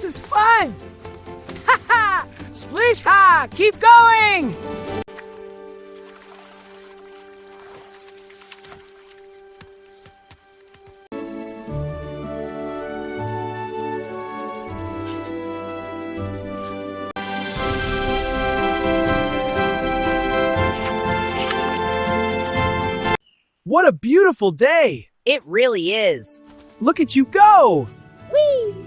This is fun! Ha ha! Splish ha! Keep going! What a beautiful day! It really is. Look at you go! Whee!